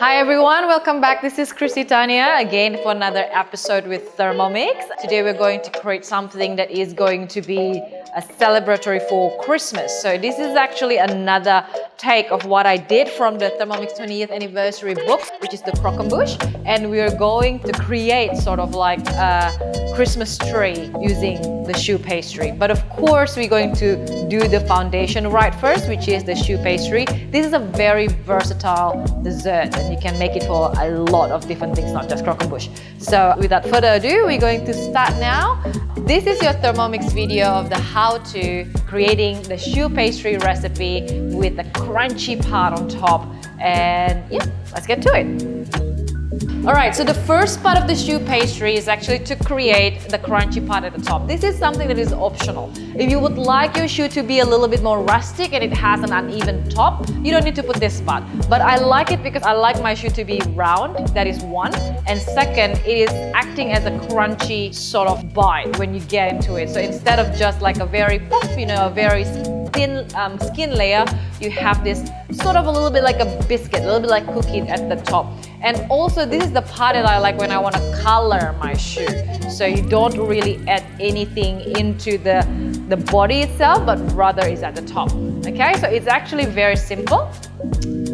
Hi everyone, welcome back. This is Christy Tania again for another episode with Thermomix. Today we're going to create something that is going to be a celebratory for Christmas. So this is actually another take of what I did from the Thermomix 20th anniversary book, which is the croquembouche, and we are going to create sort of like a Christmas tree using the choux pastry. But of course we're going to do the foundation right first, which is the choux pastry. This is a very versatile dessert and you can make it for a lot of different things, not just croquembouche. So without further ado, we're going to start now. This is your Thermomix video of the how-to creating the choux pastry recipe with a crunchy part on top. And yeah, let's get to it. Alright, so the first part of the choux pastry is actually to create the crunchy part at the top. This is something that is optional. If you would like your choux to be a little bit more rustic and it has an uneven top, you don't need to put this part. But I like it because I like my choux to be round, that is one. And second, it is acting as a crunchy sort of bite when you get into it. So instead of just like a very puff, a very thin skin layer, you have this sort of a little bit like a biscuit, a little bit like cookie at the top. And also this is the part that I like when I want to color my choux. So you don't really add anything into the body itself, but rather is at the top. Okay, so it's actually very simple.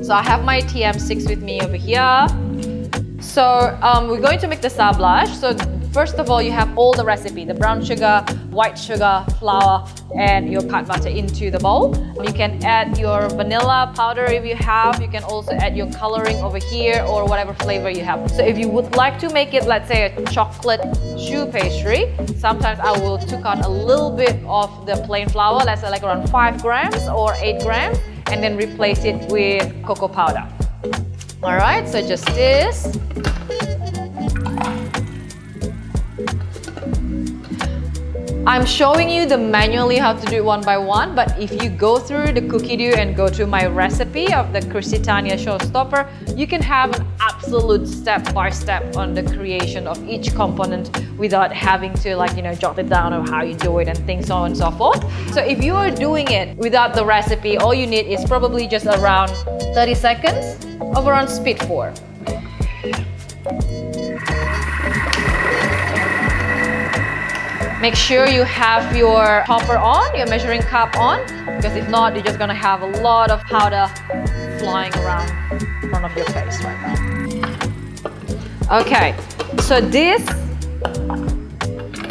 So I have my TM6 with me over here. So we're going to make the sablage. So first of all, you have all the recipe, the brown sugar, white sugar, flour, and your cut butter into the bowl. You can add your vanilla powder if you have. You can also add your coloring over here or whatever flavor you have. So if you would like to make it, let's say a chocolate choux pastry, sometimes I will take out a little bit of the plain flour, let's say like around 5 grams or 8 grams, and then replace it with cocoa powder. Alright, so just this. I'm showing you the manually how to do it one by one, but if you go through the cookie dough and go to my recipe of the Christy Tania showstopper, you can have an absolute step-by-step on the creation of each component without having to jot it down of how you do it and things so on and so forth. So if you are doing it without the recipe, all you need is probably just around 30 seconds of around speed 4. Make sure you have your hopper on, your measuring cup on, because if not, you're just gonna have a lot of powder flying around in front of your face right now. Okay, so this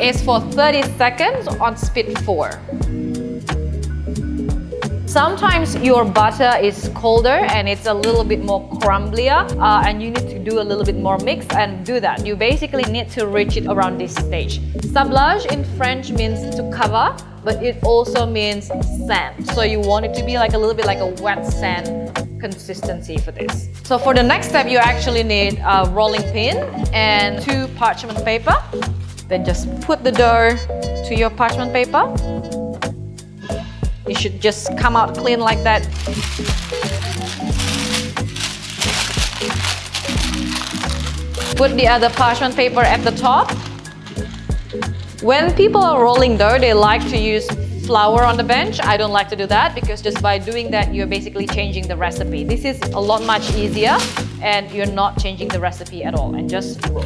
is for 30 seconds on speed 4. Sometimes your butter is colder and it's a little bit more crumblier and you need to do a little bit more mix and do that. You basically need to reach it around this stage. Sablage in French means to cover, but it also means sand. So you want it to be like a little bit like a wet sand consistency for this. So for the next step, you actually need a rolling pin and 2 parchment paper. Then just put the dough to your parchment paper. It should just come out clean like that. Put the other parchment paper at the top. When people are rolling dough, they like to use flour on the bench. I don't like to do that because just by doing that, you're basically changing the recipe. This is a lot much easier and you're not changing the recipe at all, and just roll.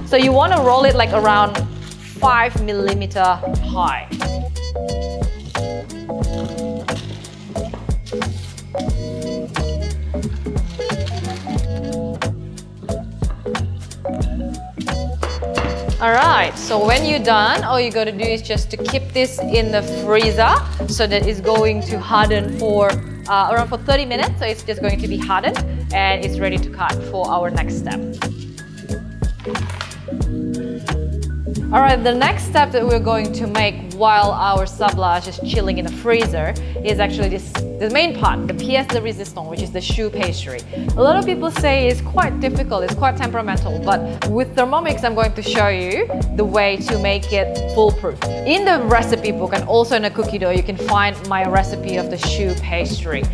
So you want to roll it like around 5 millimeter high. Alright, so when you're done, all you gotta do is just to keep this in the freezer so that it's going to harden for around 30 minutes. So it's just going to be hardened and it's ready to cut for our next step. Alright, the next step that we're going to make while our sablage is chilling in the freezer is actually the main part, the pièce de résistance, which is the choux pastry. A lot of people say it's quite difficult, it's quite temperamental, but with Thermomix I'm going to show you the way to make it foolproof. In the recipe book and also in the cookie dough, you can find my recipe of the choux pastry.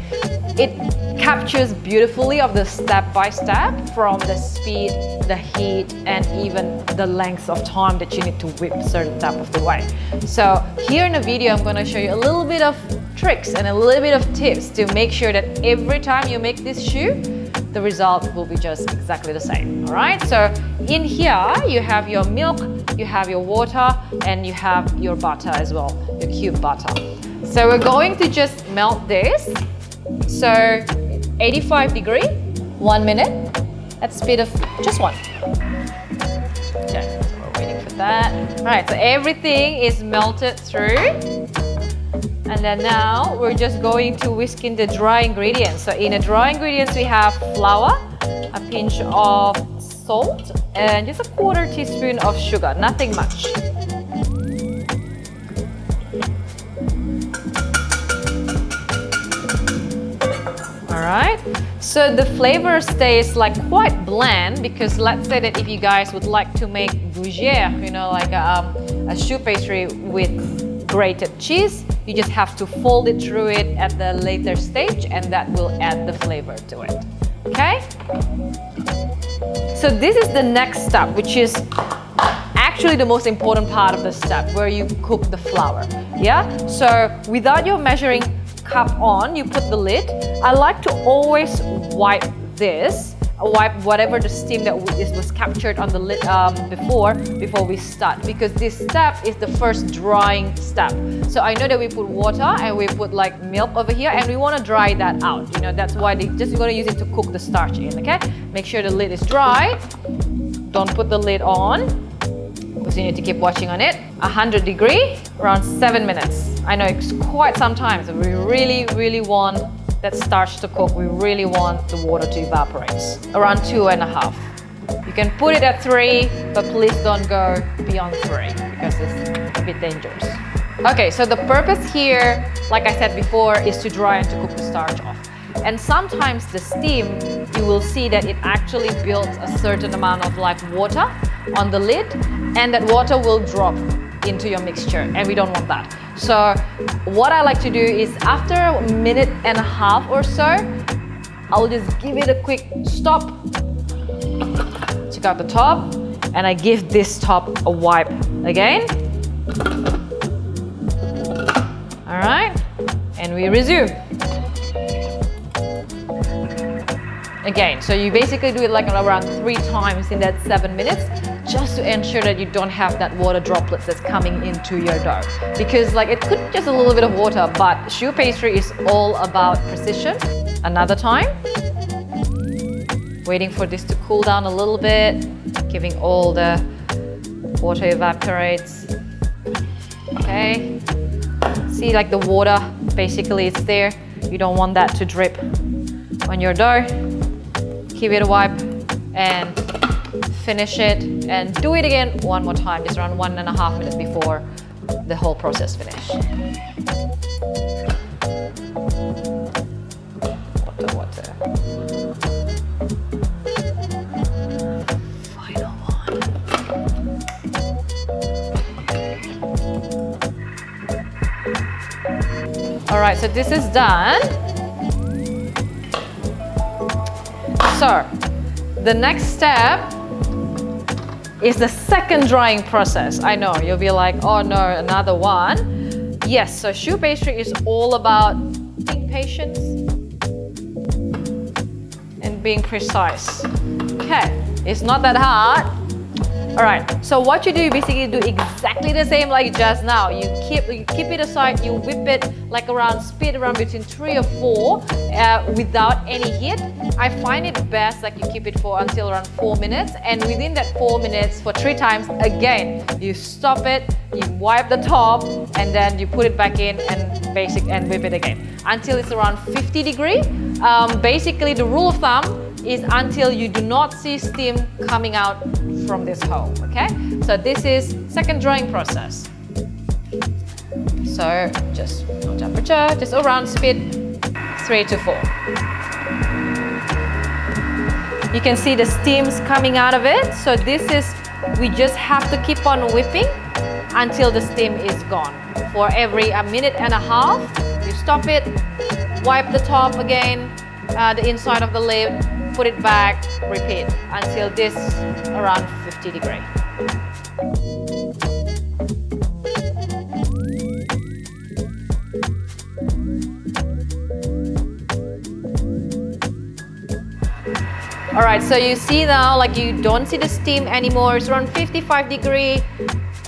It captures beautifully of the step-by-step from the speed, the heat, and even the length of time that you need to whip certain type of the way. So here in the video, I'm going to show you a little bit of tricks and a little bit of tips to make sure that every time you make this choux, the result will be just exactly the same. All right, so in here you have your milk, you have your water, and you have your butter as well, your cube butter. So we're going to just melt this. So 85 degree, 1 minute at speed of just 1. Okay, so we're waiting for that. All right, so everything is melted through. And then now we're just going to whisk in the dry ingredients. So in the dry ingredients we have flour, a pinch of salt, and just a 1/4 teaspoon of sugar, nothing much. Alright, so the flavor stays like quite bland because let's say that if you guys would like to make gougère, you know, like a choux pastry with grated cheese, you just have to fold it through it at the later stage and that will add the flavor to it. Okay? So this is the next step, which is actually the most important part of the step where you cook the flour. Yeah? So without your measuring cup on, you put the lid. I like to always wipe this, wipe whatever the steam that was captured on the lid before we start, because this step is the first drying step. So I know that we put water and we put like milk over here and we want to dry that out. You know, that's why you're going to use it to cook the starch in, okay? Make sure the lid is dry. Don't put the lid on, because you need to keep watching on it. 100 degree, around 7 minutes. I know it's quite some time, so we really want that starch to cook. We really want the water to evaporate. Around 2.5. You can put it at 3, but please don't go beyond 3 because it's a bit dangerous. Okay, so the purpose here, like I said before, is to dry and to cook the starch off. And sometimes the steam, you will see that it actually builds a certain amount of like water on the lid, and that water will drop into your mixture, and we don't want that. So what I like to do is after 1.5 minutes or so, I'll just give it a quick stop, check out the top, and I give this top a wipe again. All right, and we resume. Again, so you basically do it like around 3 times in that 7 minutes, just to ensure that you don't have that water droplets that's coming into your dough. Because like it could be just a little bit of water, but choux pastry is all about precision. Another time. Waiting for this to cool down a little bit, giving all the water evaporates. Okay. See, like the water basically is there. You don't want that to drip on your dough. Give it a wipe and finish it, and do it again one more time, just around 1.5 minutes before the whole process finish. Water. Final one. All right, so this is done. So the next step is the second drying process. I know, you'll be like, oh no, another one. Yes, so choux pastry is all about being patient and being precise. Okay, it's not that hard. All right, so what you do, you basically do exactly the same like just now. You keep it aside, you whip it like around speed around between 3 or 4 without any heat. I find it best like you keep it for until around 4 minutes, and within that 4 minutes for 3 times, again, you stop it, you wipe the top, and then you put it back in and whip it again until it's around 50 degree. Basically, the rule of thumb is until you do not see steam coming out from this hole, okay? So this is second drying process. So just no temperature, just around speed 3 to 4. You can see the steams coming out of it. So this is, we just have to keep on whipping until the steam is gone. For every 1.5 minutes, you stop it, wipe the top again, the inside of the lid, put it back, repeat until this around 50 degrees. All right, so you see now, like you don't see the steam anymore. It's around 55 degree,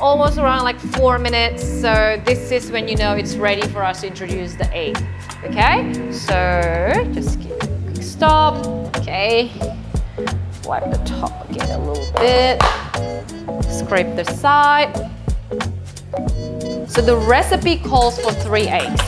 almost around like 4 minutes. So this is when you know it's ready for us to introduce the egg. Okay, so just give it a quick stop. Okay, wipe the top again a little bit. Scrape the side. So the recipe calls for 3 eggs.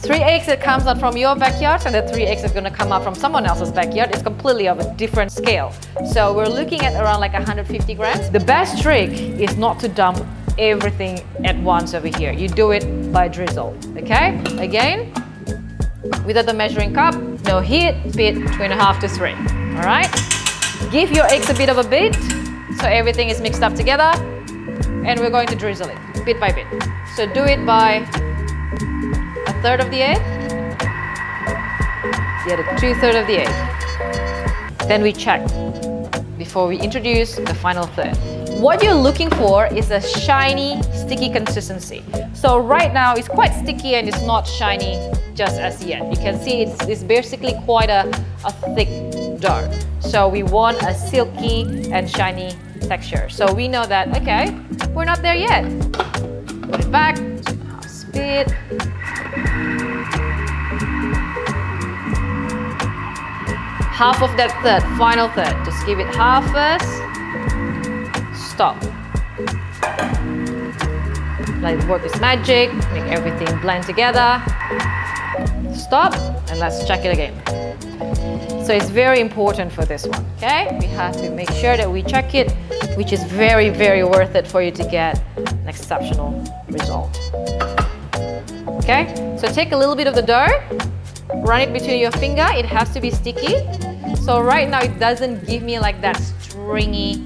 3 eggs that comes out from your backyard and the 3 eggs that's gonna come out from someone else's backyard is completely of a different scale. So we're looking at around like 150 grams. The best trick is not to dump everything at once over here. You do it by drizzle, okay? Again, without the measuring cup, no heat, speed 2.5 to 3, all right? Give your eggs a bit of a beat so everything is mixed up together, and we're going to drizzle it bit by bit. So do it by 1/3 of the egg, the other 2/3 of the egg. Then we check before we introduce the final third. What you're looking for is a shiny, sticky consistency. So right now it's quite sticky and it's not shiny just as yet. You can see it's basically quite a thick dough. So we want a silky and shiny texture. So we know that, okay, we're not there yet. Put it back, 2.5 speed. Half of that third, final third. Just give it half first. Stop. Let it work its magic. Make everything blend together. Stop, and let's check it again. So it's very important for this one, okay? We have to make sure that we check it, which is very, very worth it for you to get an exceptional result. Okay, so take a little bit of the dough, run it between your finger. It has to be sticky. So right now it doesn't give me like that stringy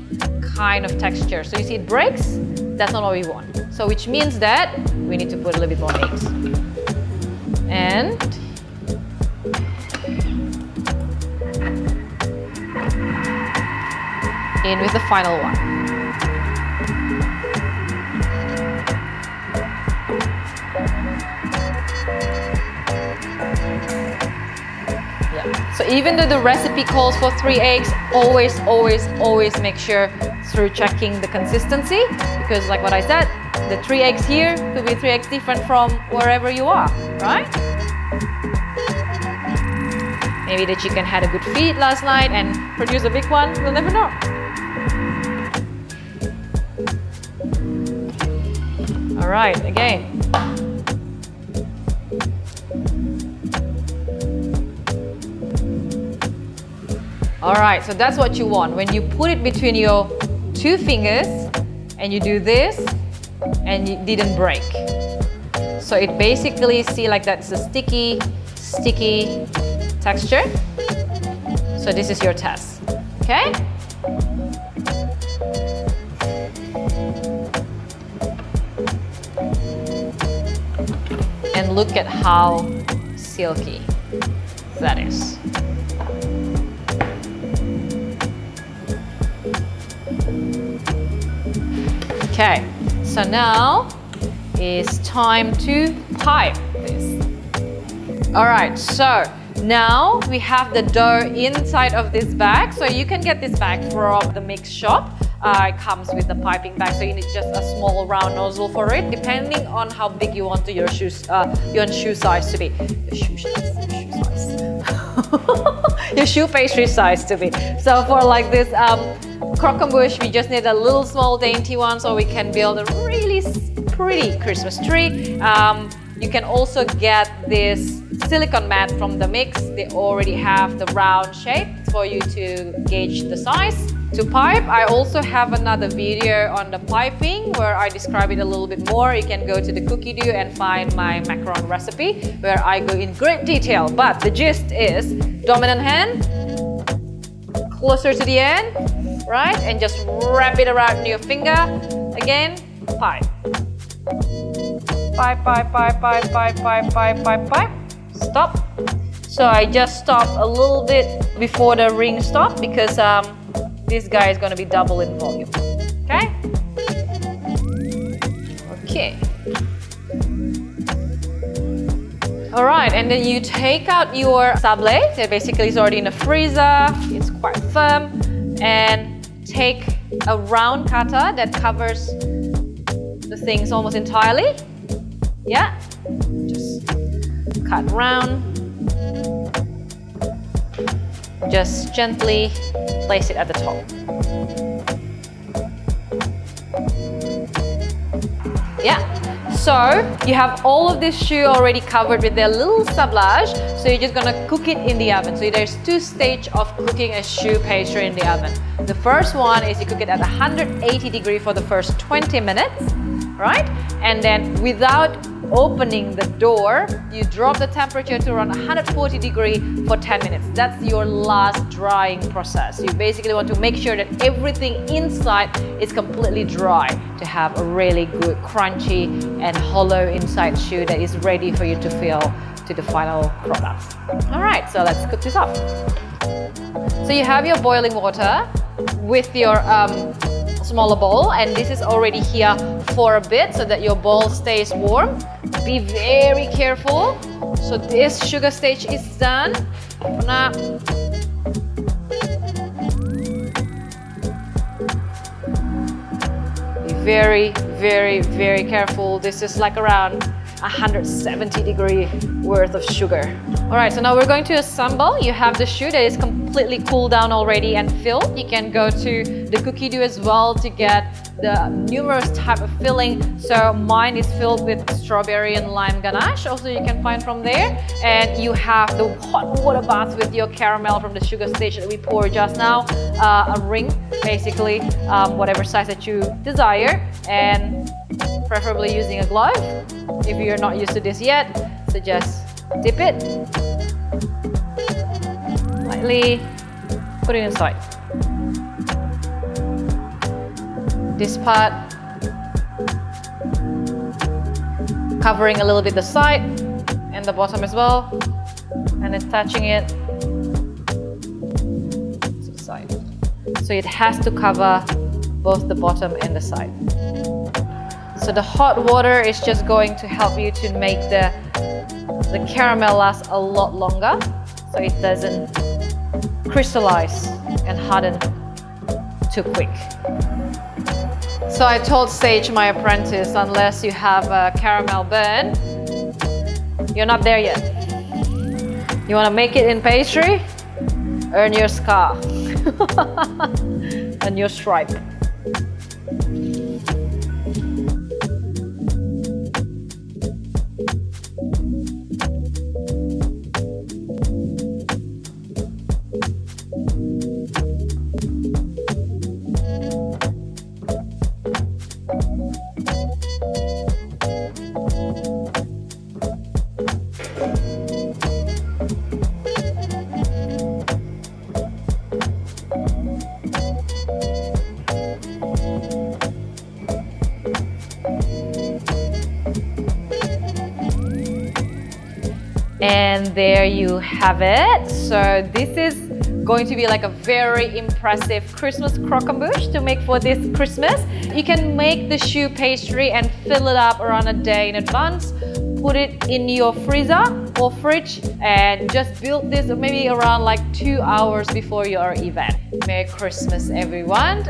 kind of texture. So you see it breaks, that's not what we want. So which means that we need to put a little bit more eggs. And in with the final one. So even though the recipe calls for 3 eggs, always make sure through checking the consistency, because like what I said, the 3 eggs here could be 3 eggs different from wherever you are, right? Maybe the chicken had a good feed last night and produced a big one, we'll never know. All right, again. All right, so that's what you want. When you put it between your 2 fingers and you do this and it didn't break. So it basically, see like that's a sticky texture. So this is your test, okay? And look at how silky that is. Okay, so now it's time to pipe this. All right, so now we have the dough inside of this bag. So you can get this bag from the mix shop. It comes with the piping bag, so you need just a small round nozzle for it, depending on how big you want your shoe size to be. Your shoe pastry size to be. So for like this croquembouche, we just need a little small dainty one so we can build a really pretty Christmas tree. You can also get this silicone mat from the mix. They already have the round shape for you to gauge the size. To pipe, I also have another video on the piping where I describe it a little bit more. You can go to the cookie dough and find my macaron recipe where I go in great detail. But the gist is dominant hand, closer to the end, right? And just wrap it around your finger. Again, pipe. Pipe, pipe, pipe, pipe, pipe, pipe, pipe, pipe, pipe. Stop. So I just stop a little bit before the ring stop because this guy is going to be double in volume. Okay? Okay. All right, and then you take out your sablé that basically is already in the freezer. It's quite firm. And take a round cutter that covers the things almost entirely. Yeah, just cut round. Just gently place it at the top. Yeah, so you have all of this choux already covered with their little sablage. So you're just gonna cook it in the oven. So there's two stages of cooking a choux pastry in the oven. The first one is you cook it at 180 degrees for the first 20 minutes, right? And then without opening the door, you drop the temperature to around 140 degrees for 10 minutes. That's your last drying process. You basically want to make sure that everything inside is completely dry to have a really good crunchy and hollow inside choux that is ready for you to fill to the final product. All right, so let's cook this up. So you have your boiling water with your smaller bowl, and this is already here for a bit so that your bowl stays warm. Be very careful. So this sugar stage is done. Now, be very, very, very careful. This is like around 170 degree worth of sugar. All right, so now we're going to assemble. You have the choux that is completely cooled down already and filled. You can go to the cookie dough as well to get the numerous type of filling. So mine is filled with strawberry and lime ganache. Also, you can find from there. And you have the hot water bath with your caramel from the sugar stage that we poured just now. A ring, basically, whatever size that you desire, and preferably using a glove. If you're not used to this yet, so just dip it, lightly put it inside. This part, covering a little bit the side and the bottom as well, and then touching it to the side. So it has to cover both the bottom and the side. So the hot water is just going to help you to make the caramel last a lot longer, so it doesn't crystallize and harden too quick. So I told Sage, my apprentice, unless you have a caramel burn, you're not there yet. You want to make it in pastry? Earn your scar and your stripe. And there you have it. So this is going to be like a very impressive Christmas croquembouche to make for this Christmas. You can make the choux pastry and fill it up around a day in advance. Put it in your freezer or fridge and just build this maybe around like 2 hours before your event. Merry Christmas, everyone.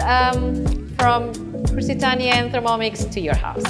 From Christy Tania and Thermomix to your house.